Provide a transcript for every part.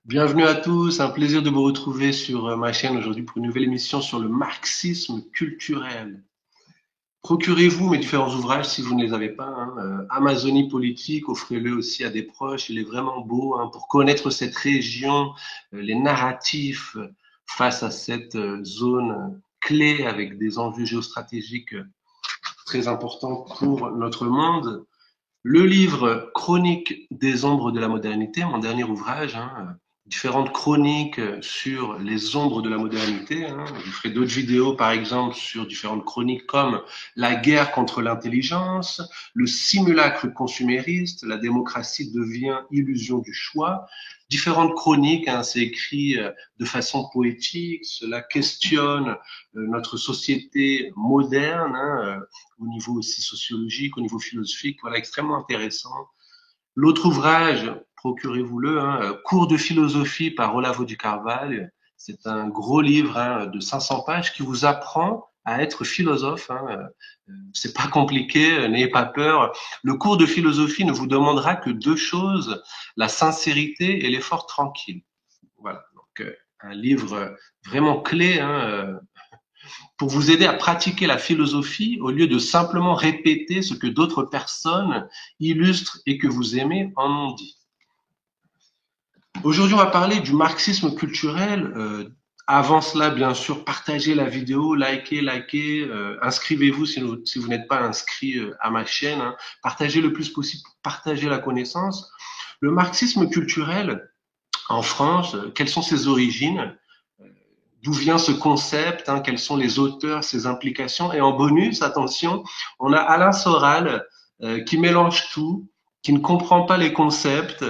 Bienvenue à tous, un plaisir de vous retrouver sur ma chaîne aujourd'hui pour une nouvelle émission sur le marxisme culturel. Procurez-vous mes différents ouvrages si vous ne les avez pas, hein. Amazonie politique, offrez-le aussi à des proches, il est vraiment beau, hein, pour connaître cette région, les narratifs face à cette zone clé avec des enjeux géostratégiques très importants pour notre monde. Le livre Chroniques des ombres de la modernité, mon dernier ouvrage, hein, différentes chroniques sur les ombres de la modernité, hein. Je ferai d'autres vidéos, par exemple, sur différentes chroniques comme la guerre contre l'intelligence, le simulacre consumériste, la démocratie devient illusion du choix. Différentes chroniques, hein, c'est écrit de façon poétique, cela questionne notre société moderne, hein, au niveau aussi sociologique, au niveau philosophique, voilà, extrêmement intéressant. L'autre ouvrage, procurez-vous-le, hein, Cours de philosophie par Olavo du Carvalho. C'est un gros livre, hein, de 500 pages qui vous apprend à être philosophe, hein. C'est pas compliqué, n'ayez pas peur. Le cours de philosophie ne vous demandera que deux choses, la sincérité et l'effort tranquille. Voilà, donc un livre vraiment clé, hein, pour vous aider à pratiquer la philosophie au lieu de simplement répéter ce que d'autres personnes illustrent et que vous aimez en ont dit. Aujourd'hui, on va parler du marxisme culturel. Avant cela, bien sûr, partagez la vidéo, likez, inscrivez-vous si vous n'êtes pas inscrit à ma chaîne, hein. Partagez le plus possible pour partager la connaissance. Le marxisme culturel en France, quelles sont ses origines? D'où vient ce concept, hein, quels sont les auteurs, ses implications. Et en bonus, attention, on a Alain Soral qui mélange tout, qui ne comprend pas les concepts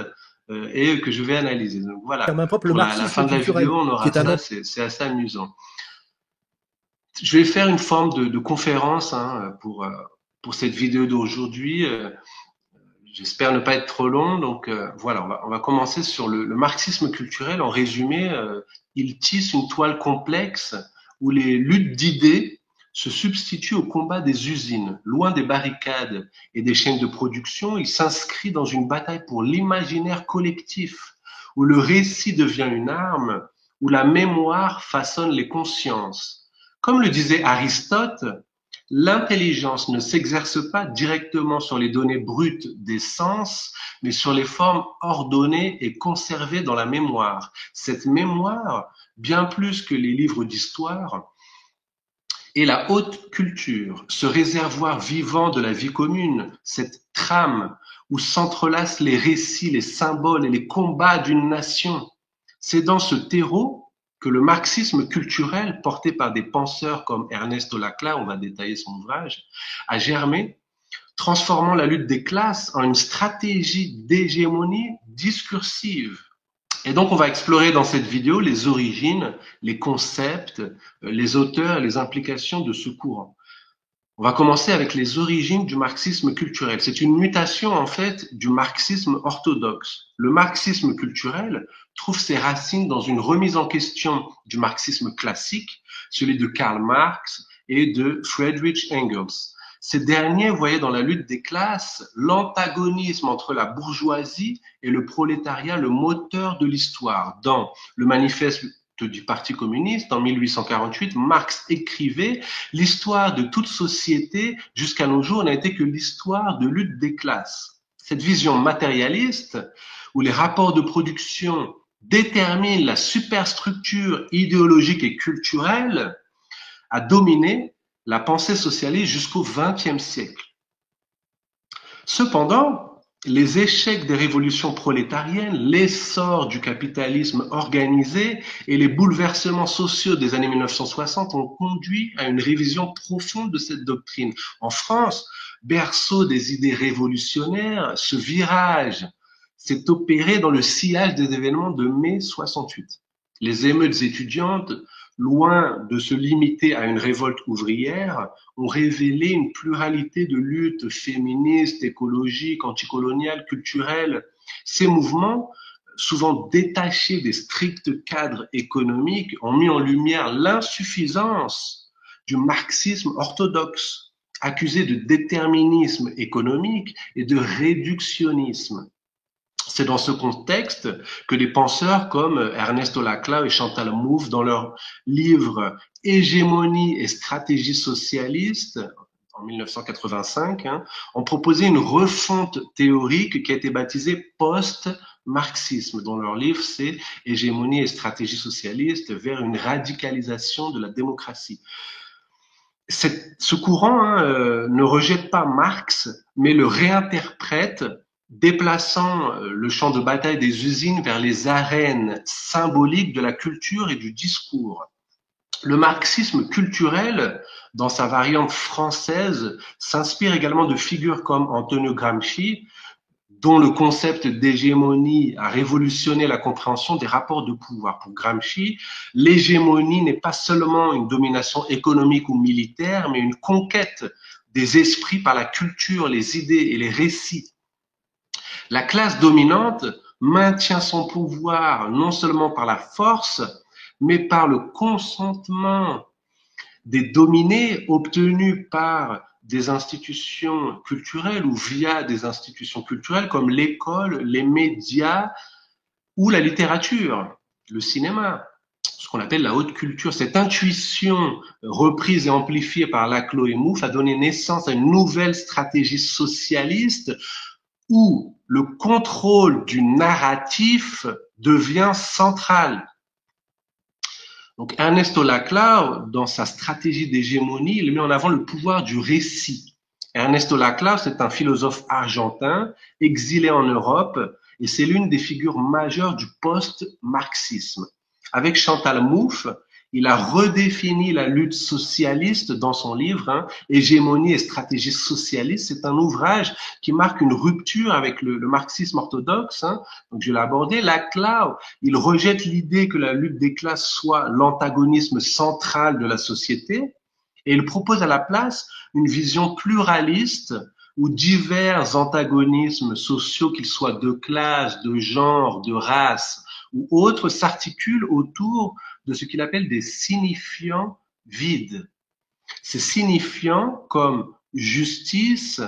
et que je vais analyser. Donc En voilà, main propre le pour la marxisme fin de la vidéo, culturel, on qui aura est un ça, nom. c'est assez amusant. Je vais faire une forme de conférence, hein, pour cette vidéo d'aujourd'hui. J'espère ne pas être trop long. Donc voilà, on va commencer sur le marxisme culturel. En résumé, il tisse une toile complexe où les luttes d'idées se substituent au combat des usines. Loin des barricades et des chaînes de production, il s'inscrit dans une bataille pour l'imaginaire collectif, où le récit devient une arme, où la mémoire façonne les consciences. Comme le disait Aristote, l'intelligence ne s'exerce pas directement sur les données brutes des sens, mais sur les formes ordonnées et conservées dans la mémoire. Cette mémoire, bien plus que les livres d'histoire, est la haute culture, ce réservoir vivant de la vie commune, cette trame où s'entrelacent les récits, les symboles et les combats d'une nation. C'est dans ce terreau que le marxisme culturel, porté par des penseurs comme Ernesto Laclau, on va détailler son ouvrage, a germé, transformant la lutte des classes en une stratégie d'hégémonie discursive. Et donc, on va explorer dans cette vidéo les origines, les concepts, les auteurs et les implications de ce courant. On va commencer avec les origines du marxisme culturel. C'est une mutation, en fait, du marxisme orthodoxe. Le marxisme culturel trouve ses racines dans une remise en question du marxisme classique, celui de Karl Marx et de Friedrich Engels. Ces derniers voyaient dans la lutte des classes l'antagonisme entre la bourgeoisie et le prolétariat, le moteur de l'histoire. Dans le manifeste du Parti communiste, en 1848, Marx écrivait: l'histoire de toute société jusqu'à nos jours n'a été que l'histoire de lutte des classes. Cette vision matérialiste, où les rapports de production déterminent la superstructure idéologique et culturelle, a dominé la pensée socialiste jusqu'au XXe siècle. Cependant, les échecs des révolutions prolétariennes, l'essor du capitalisme organisé et les bouleversements sociaux des années 1960 ont conduit à une révision profonde de cette doctrine. En France, berceau des idées révolutionnaires, ce virage s'est opéré dans le sillage des événements de mai 68. Les émeutes étudiantes, loin de se limiter à une révolte ouvrière, ont révélé une pluralité de luttes féministes, écologiques, anticoloniales, culturelles. Ces mouvements, souvent détachés des stricts cadres économiques, ont mis en lumière l'insuffisance du marxisme orthodoxe, accusé de déterminisme économique et de réductionnisme. C'est dans ce contexte que des penseurs comme Ernesto Laclau et Chantal Mouffe, dans leur livre Hégémonie et stratégie socialiste, en 1985, ont proposé une refonte théorique qui a été baptisée post-marxisme. Dans leur livre, c'est Hégémonie et stratégie socialiste vers une radicalisation de la démocratie. Ce courant ne rejette pas Marx, mais le réinterprète, déplaçant le champ de bataille des usines vers les arènes symboliques de la culture et du discours. Le marxisme culturel, dans sa variante française, s'inspire également de figures comme Antonio Gramsci, dont le concept d'hégémonie a révolutionné la compréhension des rapports de pouvoir. Pour Gramsci, l'hégémonie n'est pas seulement une domination économique ou militaire, mais une conquête des esprits par la culture, les idées et les récits. La classe dominante maintient son pouvoir non seulement par la force, mais par le consentement des dominés obtenus par des institutions culturelles ou via des institutions culturelles comme l'école, les médias ou la littérature, le cinéma, ce qu'on appelle la haute culture. Cette intuition reprise et amplifiée par Laclau et Mouffe a donné naissance à une nouvelle stratégie socialiste où le contrôle du narratif devient central. Donc Ernesto Laclau, dans sa stratégie d'hégémonie, il met en avant le pouvoir du récit. Ernesto Laclau, c'est un philosophe argentin, exilé en Europe, et c'est l'une des figures majeures du post-marxisme. Avec Chantal Mouffe, il a redéfini la lutte socialiste dans son livre, Hégémonie et stratégie socialiste. C'est un ouvrage qui marque une rupture avec le marxisme orthodoxe. Donc je l'ai abordé. Laclau, il rejette l'idée que la lutte des classes soit l'antagonisme central de la société et il propose à la place une vision pluraliste où divers antagonismes sociaux, qu'ils soient de classe, de genre, de race ou autres, s'articulent autour de ce qu'il appelle des signifiants vides. Ces signifiants comme justice,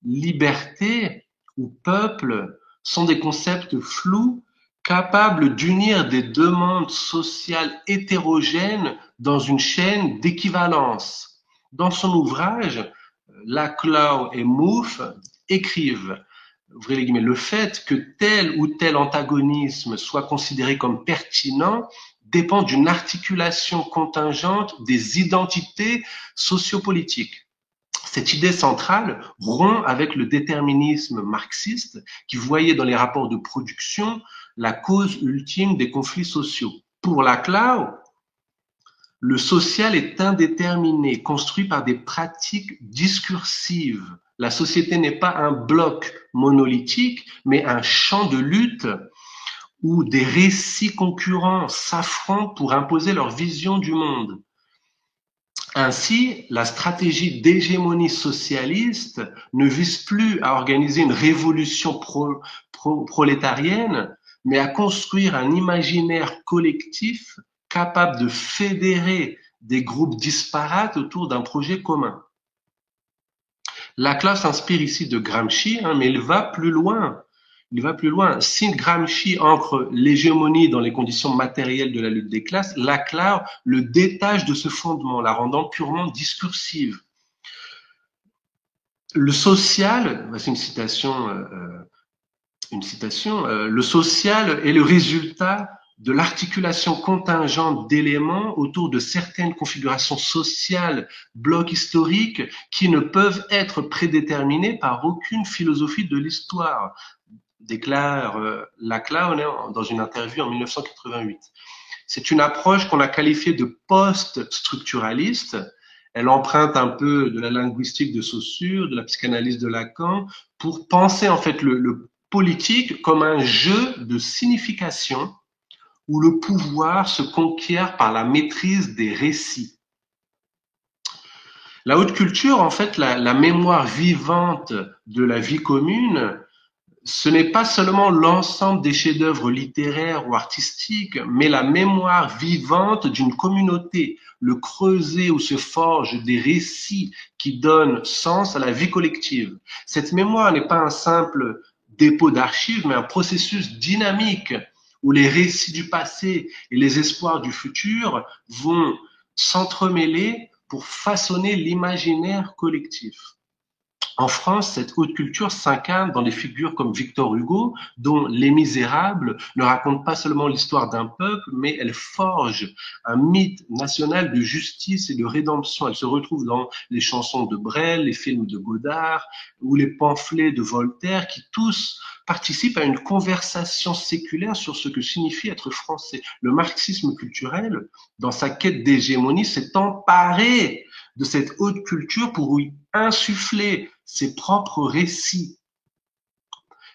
liberté ou peuple sont des concepts flous capables d'unir des demandes sociales hétérogènes dans une chaîne d'équivalence. Dans son ouvrage, Laclau et Mouffe écrivent, ouvrez les guillemets, le fait que tel ou tel antagonisme soit considéré comme pertinent dépend d'une articulation contingente des identités sociopolitiques. Cette idée centrale rompt avec le déterminisme marxiste qui voyait dans les rapports de production la cause ultime des conflits sociaux. Pour Laclau, le social est indéterminé, construit par des pratiques discursives. La société n'est pas un bloc monolithique, mais un champ de lutte où des récits concurrents s'affrontent pour imposer leur vision du monde. Ainsi, la stratégie d'hégémonie socialiste ne vise plus à organiser une révolution prolétarienne, mais à construire un imaginaire collectif capable de fédérer des groupes disparates autour d'un projet commun. Laclau s'inspire ici de Gramsci, mais il va plus loin. Si Gramsci ancre l'hégémonie dans les conditions matérielles de la lutte des classes, Laclau le détache de ce fondement, la rendant purement discursive. Le social, voici une citation, le social est le résultat de l'articulation contingente d'éléments autour de certaines configurations sociales, blocs historiques, qui ne peuvent être prédéterminés par aucune philosophie de l'histoire, déclare Laclau dans une interview en 1988. C'est une approche qu'on a qualifiée de post-structuraliste. Elle emprunte un peu de la linguistique de Saussure, de la psychanalyse de Lacan, pour penser en fait le politique comme un jeu de signification où le pouvoir se conquiert par la maîtrise des récits. La haute culture, en fait, la mémoire vivante de la vie commune, ce n'est pas seulement l'ensemble des chefs-d'œuvre littéraires ou artistiques, mais la mémoire vivante d'une communauté, le creuset où se forgent des récits qui donnent sens à la vie collective. Cette mémoire n'est pas un simple dépôt d'archives, mais un processus dynamique où les récits du passé et les espoirs du futur vont s'entremêler pour façonner l'imaginaire collectif. En France, cette haute culture s'incarne dans des figures comme Victor Hugo, dont Les Misérables ne raconte pas seulement l'histoire d'un peuple, mais elle forge un mythe national de justice et de rédemption. Elle se retrouve dans les chansons de Brel, les films de Godard ou les pamphlets de Voltaire, qui tous participent à une conversation séculaire sur ce que signifie être français. Le marxisme culturel, dans sa quête d'hégémonie, s'est emparé de cette haute culture pour y insuffler ses propres récits.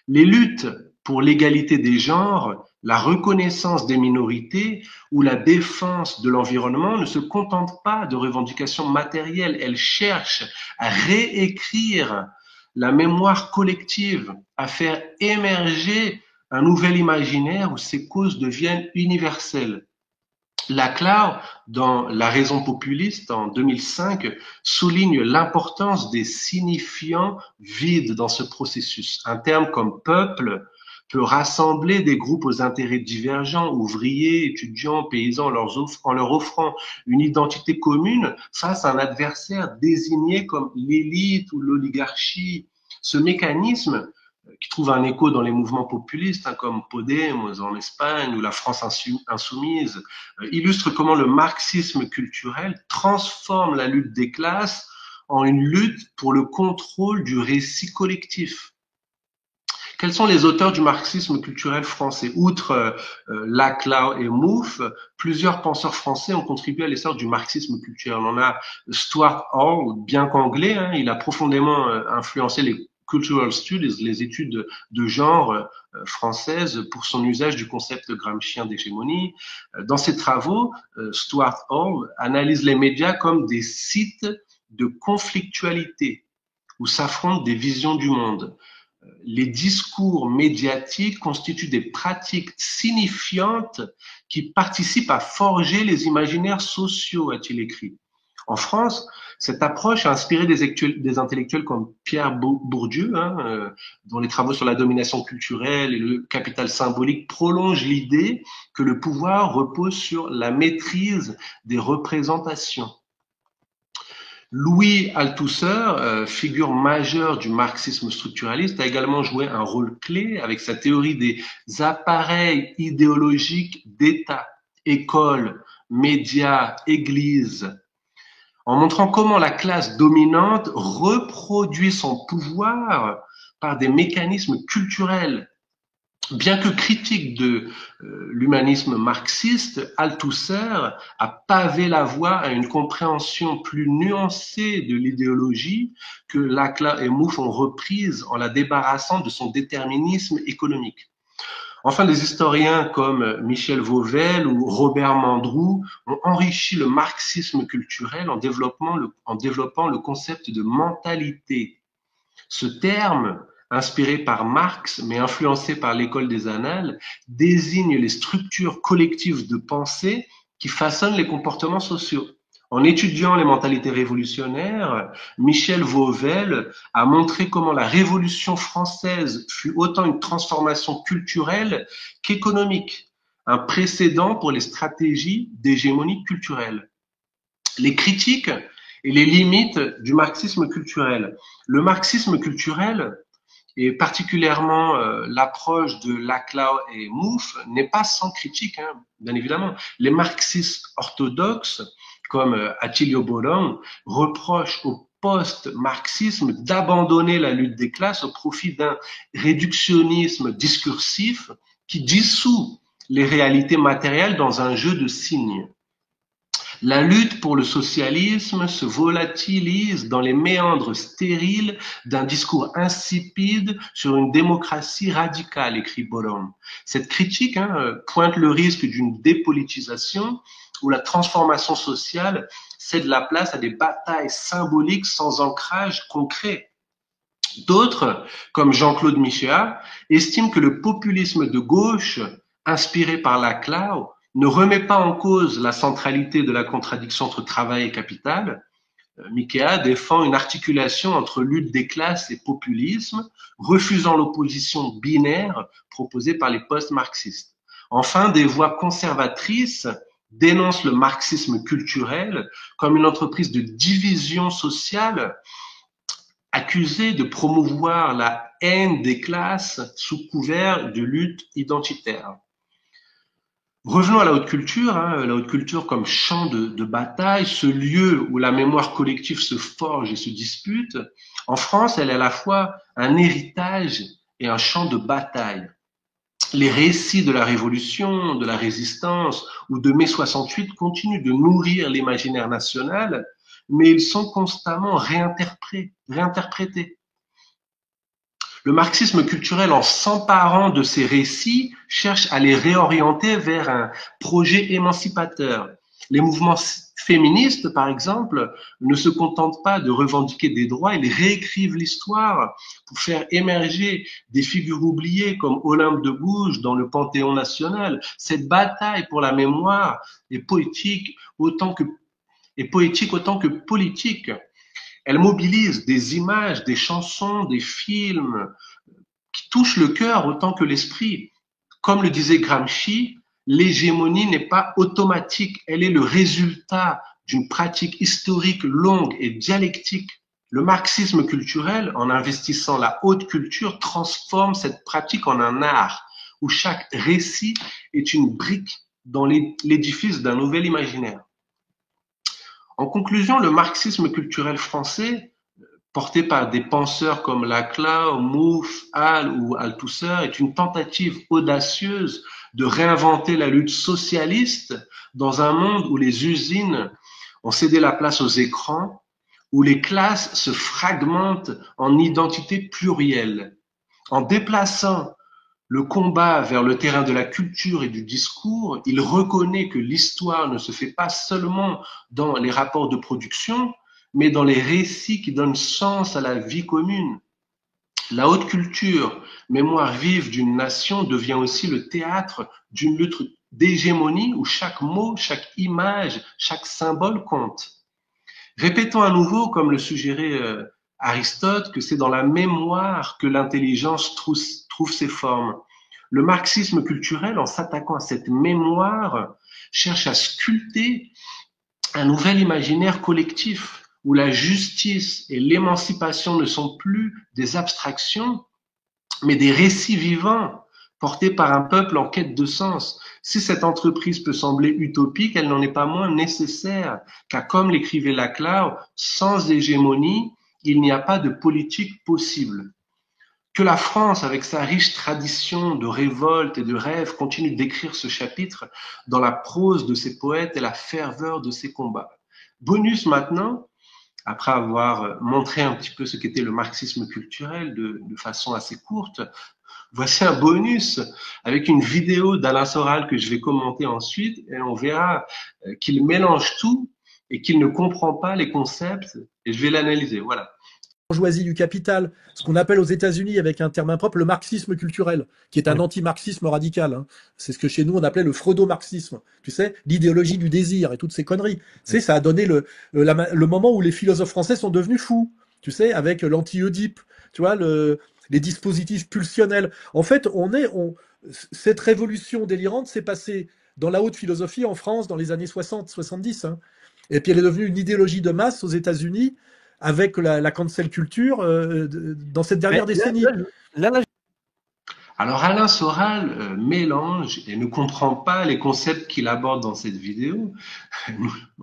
Les luttes pour l'égalité des genres, la reconnaissance des minorités ou la défense de l'environnement ne se contentent pas de revendications matérielles, elles cherchent à réécrire la mémoire collective, à faire émerger un nouvel imaginaire où ces causes deviennent universelles. Laclau, dans La raison populiste en 2005, souligne l'importance des signifiants vides dans ce processus. Un terme comme peuple peut rassembler des groupes aux intérêts divergents, ouvriers, étudiants, paysans, en leur offrant une identité commune face à un adversaire désigné comme l'élite ou l'oligarchie. Ce mécanisme, qui trouve un écho dans les mouvements populistes comme Podemos en Espagne ou la France insoumise, illustre comment le marxisme culturel transforme la lutte des classes en une lutte pour le contrôle du récit collectif. Quels sont les auteurs du marxisme culturel français? Outre Laclau et Mouffe, plusieurs penseurs français ont contribué à l'essor du marxisme culturel. On a Stuart Hall, bien qu'anglais, il a profondément influencé les Cultural Studies, les études de genre françaises, pour son usage du concept gramscien d'hégémonie. Dans ses travaux, Stuart Hall analyse les médias comme des sites de conflictualité où s'affrontent des visions du monde. Les discours médiatiques constituent des pratiques signifiantes qui participent à forger les imaginaires sociaux, a-t-il écrit. En France, cette approche a inspiré des intellectuels comme Pierre Bourdieu, dont les travaux sur la domination culturelle et le capital symbolique prolongent l'idée que le pouvoir repose sur la maîtrise des représentations. Louis Althusser, figure majeure du marxisme structuraliste, a également joué un rôle clé avec sa théorie des appareils idéologiques d'État, écoles, médias, églises, en montrant comment la classe dominante reproduit son pouvoir par des mécanismes culturels. Bien que critique de l'humanisme marxiste, Althusser a pavé la voie à une compréhension plus nuancée de l'idéologie que Laclau et Mouffe ont reprise en la débarrassant de son déterminisme économique. Enfin, des historiens comme Michel Vauvel ou Robert Mandrou ont enrichi le marxisme culturel en développant le concept de mentalité. Ce terme, inspiré par Marx mais influencé par l'école des annales, désigne les structures collectives de pensée qui façonnent les comportements sociaux. En étudiant les mentalités révolutionnaires, Michel Vauvel a montré comment la Révolution française fut autant une transformation culturelle qu'économique, un précédent pour les stratégies d'hégémonie culturelle. Les critiques et les limites du marxisme culturel. Le marxisme culturel, et particulièrement l'approche de Laclau et Mouffe, n'est pas sans critique, bien évidemment. Les marxistes orthodoxes, comme Attilio Bologna, reprochent au post-marxisme d'abandonner la lutte des classes au profit d'un réductionnisme discursif qui dissout les réalités matérielles dans un jeu de signes. La lutte pour le socialisme se volatilise dans les méandres stériles d'un discours insipide sur une démocratie radicale, écrit Bologna. Cette critique pointe le risque d'une dépolitisation où la transformation sociale cède la place à des batailles symboliques sans ancrage concret. D'autres, comme Jean-Claude Michéa, estiment que le populisme de gauche, inspiré par Laclau, ne remet pas en cause la centralité de la contradiction entre travail et capital. Miquéa défend une articulation entre lutte des classes et populisme, refusant l'opposition binaire proposée par les post-marxistes. Enfin, des voix conservatrices dénoncent le marxisme culturel comme une entreprise de division sociale accusée de promouvoir la haine des classes sous couvert de lutte identitaire. Revenons à la haute culture, la haute culture comme champ de bataille, ce lieu où la mémoire collective se forge et se dispute. En France, elle est à la fois un héritage et un champ de bataille. Les récits de la Révolution, de la Résistance ou de mai 68 continuent de nourrir l'imaginaire national, mais ils sont constamment réinterprétés. Le marxisme culturel, en s'emparant de ces récits, cherche à les réorienter vers un projet émancipateur. Les mouvements féministes, par exemple, ne se contentent pas de revendiquer des droits, ils réécrivent l'histoire pour faire émerger des figures oubliées comme Olympe de Gouges dans le Panthéon national. Cette bataille pour la mémoire est poétique autant que politique. Elle mobilise des images, des chansons, des films qui touchent le cœur autant que l'esprit. Comme le disait Gramsci, l'hégémonie n'est pas automatique, elle est le résultat d'une pratique historique longue et dialectique. Le marxisme culturel, en investissant la haute culture, transforme cette pratique en un art où chaque récit est une brique dans l'édifice d'un nouvel imaginaire. En conclusion, le marxisme culturel français, porté par des penseurs comme Laclau, Mouffe, Hall ou Althusser, est une tentative audacieuse de réinventer la lutte socialiste dans un monde où les usines ont cédé la place aux écrans, où les classes se fragmentent en identités plurielles. En déplaçant le combat vers le terrain de la culture et du discours, il reconnaît que l'histoire ne se fait pas seulement dans les rapports de production, mais dans les récits qui donnent sens à la vie commune. La haute culture, mémoire vive d'une nation, devient aussi le théâtre d'une lutte d'hégémonie où chaque mot, chaque image, chaque symbole compte. Répétons à nouveau, comme le suggérait Aristote, que c'est dans la mémoire que l'intelligence trouve ses formes. Le marxisme culturel, en s'attaquant à cette mémoire, cherche à sculpter un nouvel imaginaire collectif où la justice et l'émancipation ne sont plus des abstractions, mais des récits vivants portés par un peuple en quête de sens. Si cette entreprise peut sembler utopique, elle n'en est pas moins nécessaire, car comme l'écrivait Laclau, sans hégémonie, il n'y a pas de politique possible. Que la France, avec sa riche tradition de révolte et de rêve, continue d'écrire ce chapitre dans la prose de ses poètes et la ferveur de ses combats. Bonus maintenant, après avoir montré un petit peu ce qu'était le marxisme culturel de façon assez courte, voici un bonus avec une vidéo d'Alain Soral que je vais commenter ensuite et on verra qu'il mélange tout et qu'il ne comprend pas les concepts et je vais l'analyser. Voilà. Bourgeoisie du capital, ce qu'on appelle aux États-Unis avec un terme impropre le marxisme culturel, qui est un anti-marxisme radical. Hein. C'est ce que chez nous on appelait le freudo-marxisme. Tu sais, l'idéologie du désir et toutes ces conneries. Tu sais, ça a donné le moment où les philosophes français sont devenus fous. Tu sais, avec l'anti-Oedipe, tu vois, les dispositifs pulsionnels. En fait, cette révolution délirante s'est passée dans la haute philosophie en France dans les années 60-70. Hein. Et puis elle est devenue une idéologie de masse aux États-Unis avec la cancel culture dans cette dernière décennie. Alors Alain Soral mélange et ne comprend pas les concepts qu'il aborde dans cette vidéo.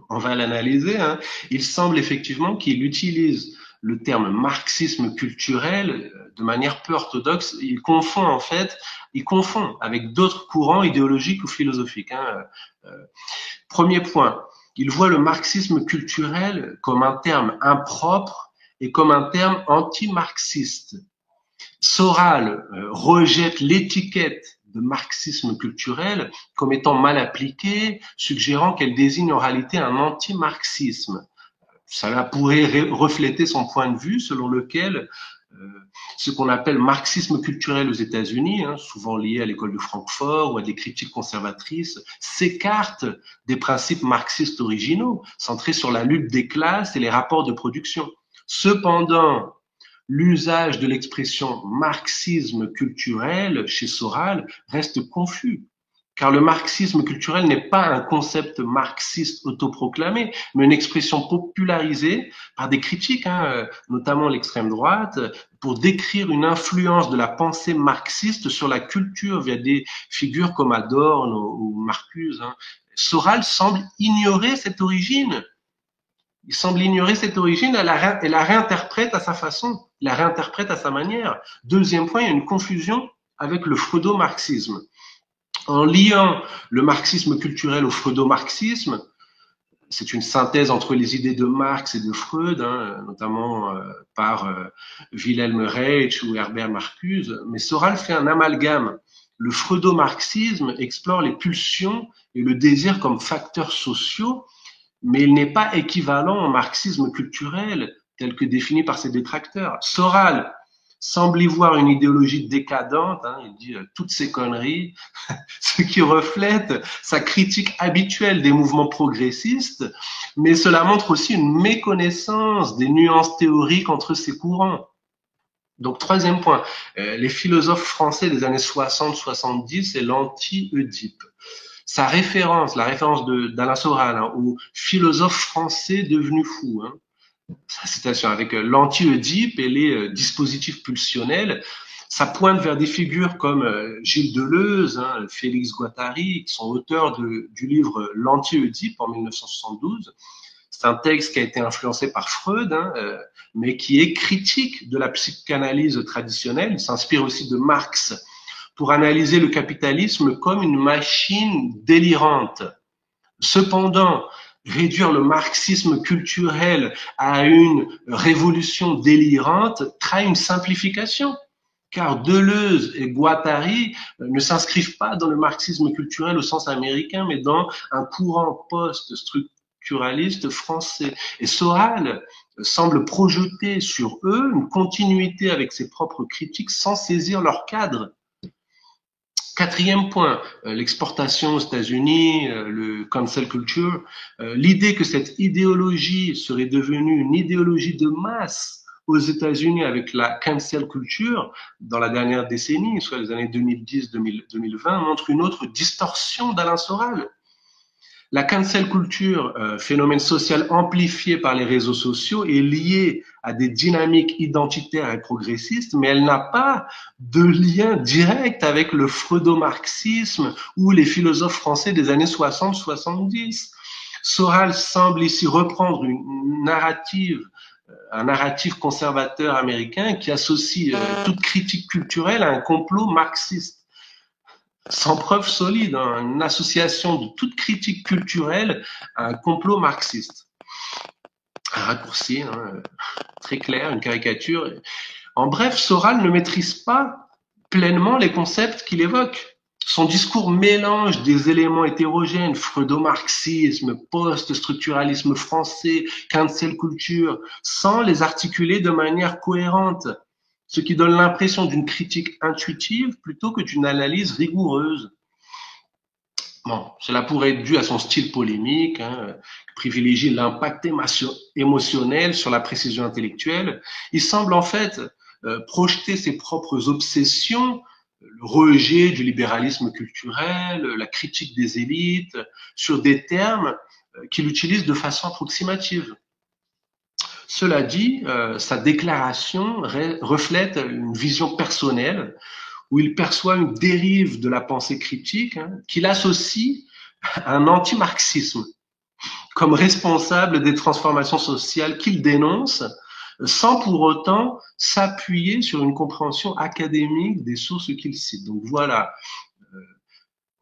On va l'analyser. Hein. Il semble effectivement qu'il utilise le terme marxisme culturel de manière peu orthodoxe. Il confond avec d'autres courants idéologiques ou philosophiques. Hein. Premier point. Il voit le marxisme culturel comme un terme impropre et comme un terme anti-marxiste. Soral rejette l'étiquette de marxisme culturel comme étant mal appliquée, suggérant qu'elle désigne en réalité un anti-marxisme. Cela pourrait refléter son point de vue selon lequel euh, ce qu'on appelle marxisme culturel aux États-Unis, hein, souvent lié à l'école de Francfort ou à des critiques conservatrices, s'écarte des principes marxistes originaux, centrés sur la lutte des classes et les rapports de production. Cependant, l'usage de l'expression marxisme culturel chez Soral reste confus, car le marxisme culturel n'est pas un concept marxiste autoproclamé, mais une expression popularisée par des critiques, hein, notamment l'extrême droite, pour décrire une influence de la pensée marxiste sur la culture via des figures comme Adorno ou Marcuse. Hein. Soral semble ignorer cette origine. Il semble ignorer cette origine et la réinterprète à sa façon, la réinterprète à sa manière. Deuxième point, il y a une confusion avec le freudo-marxisme. En liant le marxisme culturel au freudo-marxisme, c'est une synthèse entre les idées de Marx et de Freud, hein, notamment par Wilhelm Reich ou Herbert Marcuse, mais Soral fait un amalgame. Le freudo-marxisme explore les pulsions et le désir comme facteurs sociaux, mais il n'est pas équivalent au marxisme culturel tel que défini par ses détracteurs. Soral semble y voir une idéologie décadente, hein, il dit toutes ces conneries, ce qui reflète sa critique habituelle des mouvements progressistes, mais cela montre aussi une méconnaissance des nuances théoriques entre ces courants. Donc, troisième point, les philosophes français des années 60-70 et l'anti-Oedipe. Sa référence, la référence d'Alain Soral, hein, au philosophe français devenu fou, hein, sa citation avec l'anti-Oedipe et les dispositifs pulsionnels, ça pointe vers des figures comme Gilles Deleuze, hein, Félix Guattari, qui sont auteurs du livre L'anti-Oedipe en 1972. C'est un texte qui a été influencé par Freud, hein, mais qui est critique de la psychanalyse traditionnelle. Il s'inspire aussi de Marx pour analyser le capitalisme comme une machine délirante. Cependant, réduire le marxisme culturel à une révolution délirante trahit une simplification, car Deleuze et Guattari ne s'inscrivent pas dans le marxisme culturel au sens américain, mais dans un courant post-structuraliste français. Et Soral semble projeter sur eux une continuité avec ses propres critiques sans saisir leur cadre. Quatrième point, l'exportation aux États-Unis, le cancel culture, l'idée que cette idéologie serait devenue une idéologie de masse aux États-Unis avec la cancel culture dans la dernière décennie, soit les années 2010-2020, montre une autre distorsion d'Alain Soral. La cancel culture, phénomène social amplifié par les réseaux sociaux, est liée à des dynamiques identitaires et progressistes, mais elle n'a pas de lien direct avec le freudo-marxisme ou les philosophes français des années 60-70. Soral semble ici reprendre un narratif conservateur américain qui associe toute critique culturelle à un complot marxiste. Sans preuve solide, hein, une association de toute critique culturelle à un complot marxiste. Un raccourci, hein, très clair, une caricature. En bref, Soral ne maîtrise pas pleinement les concepts qu'il évoque. Son discours mélange des éléments hétérogènes, freudo-marxisme, post-structuralisme français, cancel culture, sans les articuler de manière cohérente, ce qui donne l'impression d'une critique intuitive plutôt que d'une analyse rigoureuse. Bon, cela pourrait être dû à son style polémique, hein, qui privilégie l'impact émotionnel sur la précision intellectuelle. Il semble en fait projeter ses propres obsessions, le rejet du libéralisme culturel, la critique des élites, sur des termes qu'il utilise de façon approximative. Cela dit, sa déclaration reflète une vision personnelle où il perçoit une dérive de la pensée critique, hein, qu'il associe à un anti-marxisme comme responsable des transformations sociales qu'il dénonce, sans pour autant s'appuyer sur une compréhension académique des sources qu'il cite. Donc voilà,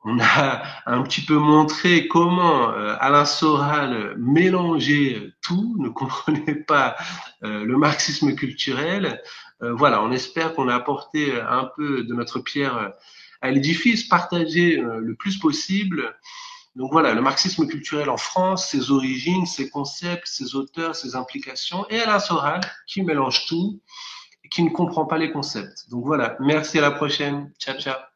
on a un petit peu montré comment Alain Soral mélangeait tout, ne comprenait pas le marxisme culturel. Voilà, on espère qu'on a apporté un peu de notre pierre à l'édifice, partagé le plus possible. Donc voilà, le marxisme culturel en France, ses origines, ses concepts, ses auteurs, ses implications, et Alain Soral qui mélange tout et qui ne comprend pas les concepts. Donc voilà, merci, à la prochaine. Ciao, ciao.